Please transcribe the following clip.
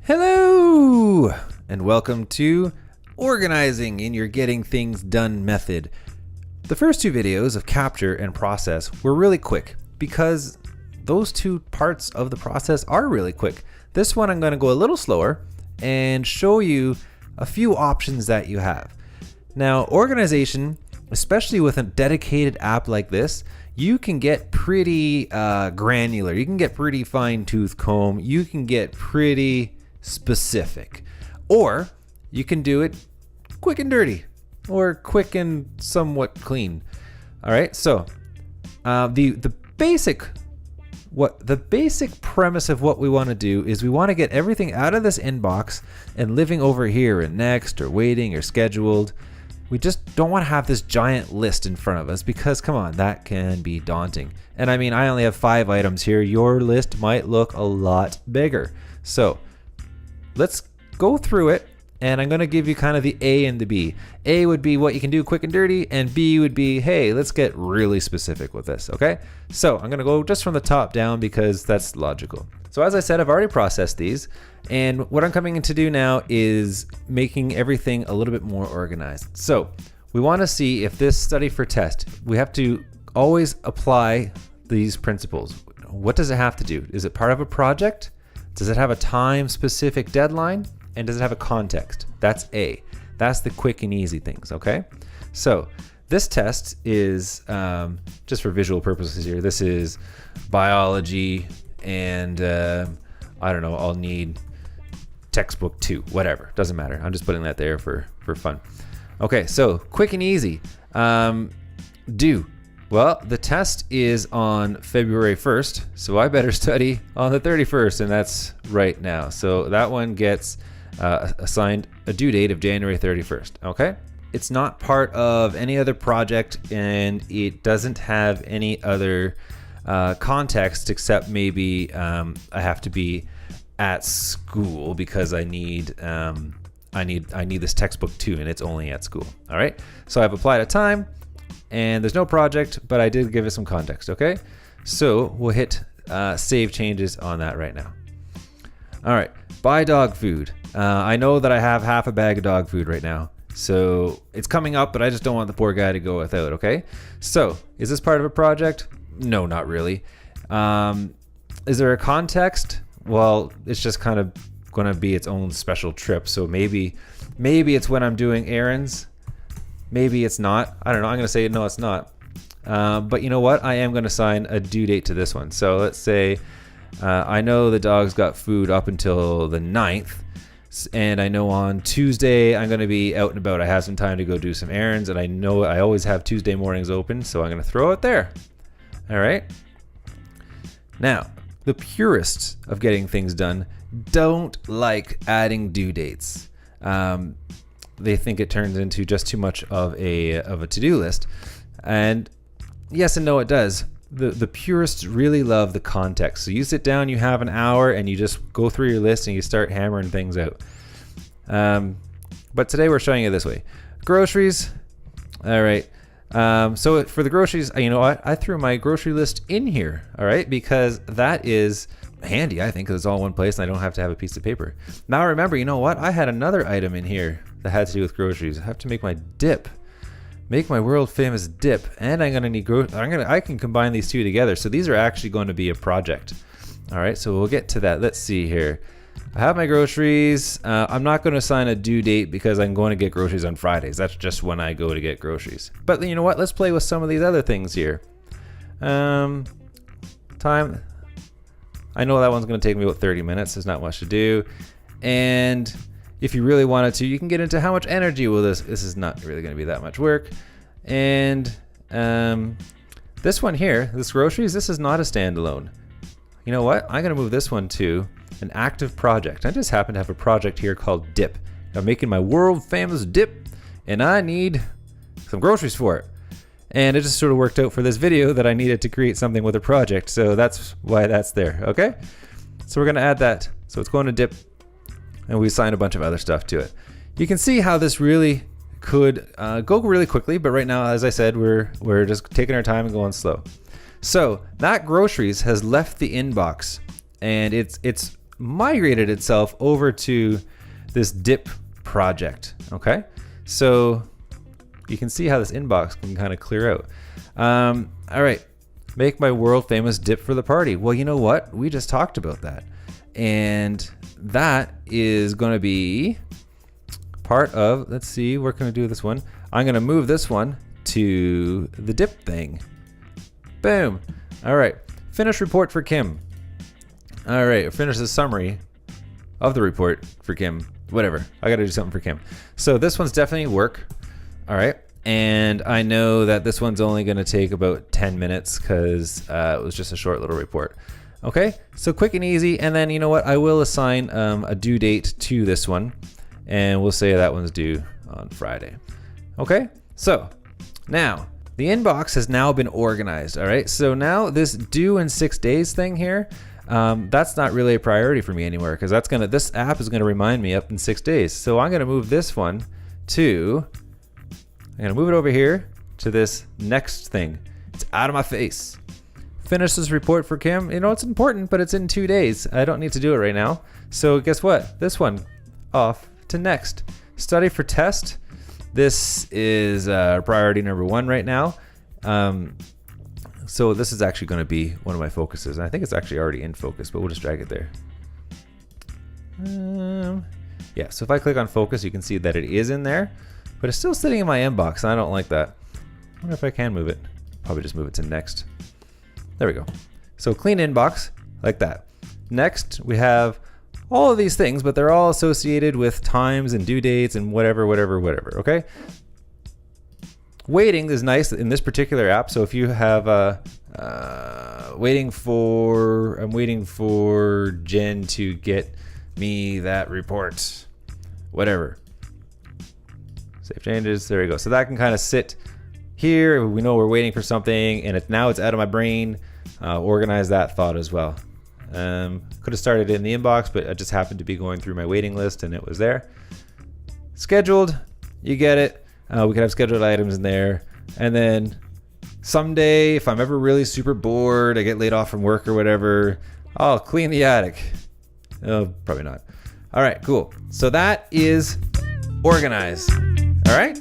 Hello, and welcome to Organizing in Your Getting Things Done method. The first two videos of capture and process were really quick because those two parts of the process are really quick. This one I'm going to go a little slower and show you a few options that you have. Now, organization, especially with a dedicated app like this, you can get pretty granular. You can get pretty fine-tooth comb. You can get pretty specific, or you can do it quick and dirty, or quick and somewhat clean. All right. So the basic premise of what we want to do is we want to get everything out of this inbox and living over here in next or waiting or scheduled. We just don't want to have this giant list in front of us because, come on, that can be daunting. And I mean, I only have 5 items here. Your list might look a lot bigger. So let's go through it, and I'm going to give you kind of the A and the B. A would be what you can do quick and dirty, and B would be, hey, let's get really specific with this, okay? So I'm going to go just from the top down because that's logical. So as I said, I've already processed these, and what I'm coming in to do now is making everything a little bit more organized. So we want to see if this study for test, we have to always apply these principles. What does it have to do? Is it part of a project? Does it have a time-specific deadline? And does it have a context? That's A. That's the quick and easy things, okay? So this test is, just for visual purposes here, this is biology and I don't know, I'll need textbook 2, whatever. Doesn't matter. I'm just putting that there for fun. Okay, so quick and easy. Do. Well, the test is on February 1st, so I better study on the 31st, and that's right now. So that one gets assigned a due date of January 31st, okay? It's not part of any other project, and it doesn't have any other context except maybe I have to be at school because I need this textbook too, and it's only at school, all right? So I've applied a time, and there's no project, but I did give it some context, okay? So we'll hit save changes on that right now. All right, buy dog food. I know that I have half a bag of dog food right now, so it's coming up, but I just don't want the poor guy to go without, okay? So is this part of a project? No, not really. Is there a context? Well, it's just kind of gonna be its own special trip, so maybe it's when I'm doing errands. Maybe it's not. I don't know. I'm going to say no, it's not. But you know what? I am going to assign a due date to this one. So let's say I know the dog's got food up until the 9th. And I know on Tuesday I'm going to be out and about. I have some time to go do some errands. And I know I always have Tuesday mornings open. So I'm going to throw it there. All right. Now, the purists of getting things done don't like adding due dates. They think it turns into just too much of a to-do list. And yes and no, it does. The purists really love the context. So you sit down, you have an hour, and you just go through your list and you start hammering things out. But today we're showing you this way. Groceries. All right. So for the groceries, you know what? I threw my grocery list in here, all right, because that is handy, I think, because it's all in one place and I don't have to have a piece of paper. Now remember, you know what? I had another item in here that had to do with groceries. I have to make my dip, make my world famous dip, and I'm gonna need I can combine these two together. So these are actually going to be a project. All right, so we'll get to that. Let's see here. I have my groceries. I'm not going to assign a due date because I'm going to get groceries on Fridays. That's just when I go to get groceries. But you know what? Let's play with some of these other things here. Time. I know that one's going to take me about 30 minutes. There's not much to do. And if you really wanted to, you can get into how much energy will this is not really going to be that much work. And this one here, this groceries, this is not a standalone. You know what? I'm going to move this one to an active project. I just happen to have a project here called dip. I'm making my world famous dip, and I need some groceries for it. And it just sort of worked out for this video that I needed to create something with a project. So that's why that's there. Okay. So we're going to add that. So it's going to dip, and we assign a bunch of other stuff to it. You can see how this really could go really quickly. But right now, as I said, we're just taking our time and going slow. So that groceries has left the inbox, and it's migrated itself over to this dip project. Okay, so you can see how this inbox can kind of clear out. All right, make my world famous dip for the party. Well, you know what? We just talked about that. And that is going to be part of, let's see, where can I do this one? I'm going to move this one to the dip thing. Boom. All right, finish report for Kim. All right, finish the summary of the report for Kim. Whatever, I got to do something for Kim. So this one's definitely work. All right. And I know that this one's only going to take about 10 minutes because it was just a short little report. Okay, so quick and easy. And then you know what? I will assign a due date to this one. And we'll say that one's due on Friday. Okay, so now the inbox has now been organized. All right, so now this due in 6 days thing here, that's not really a priority for me anymore because this app is going to remind me up in 6 days. So I'm going to move this one to... I'm going to move it over here to this next thing. It's out of my face. Finish this report for Kim. You know, it's important, but it's in 2 days. I don't need to do it right now. So guess what? This one off to next. Study for test. This is priority number 1 right now. So this is actually going to be one of my focuses. And I think it's actually already in focus, but we'll just drag it there. Yeah, so if I click on focus, you can see that it is in there. But it's still sitting in my inbox, and I don't like that. I wonder if I can move it. Probably just move it to next. There we go. So clean inbox, like that. Next, we have all of these things, but they're all associated with times and due dates and whatever, okay? Waiting is nice in this particular app. So if you have I'm waiting for Jen to get me that report, whatever. Save changes. There we go. So that can kind of sit here. We know we're waiting for something, and now it's out of my brain. Organize that thought as well. Could have started in the inbox, but I just happened to be going through my waiting list, and it was there. Scheduled. You get it. We could have scheduled items in there, and then someday, if I'm ever really super bored, I get laid off from work or whatever, I'll clean the attic. Oh, probably not. All right, cool. So that is organized. All right,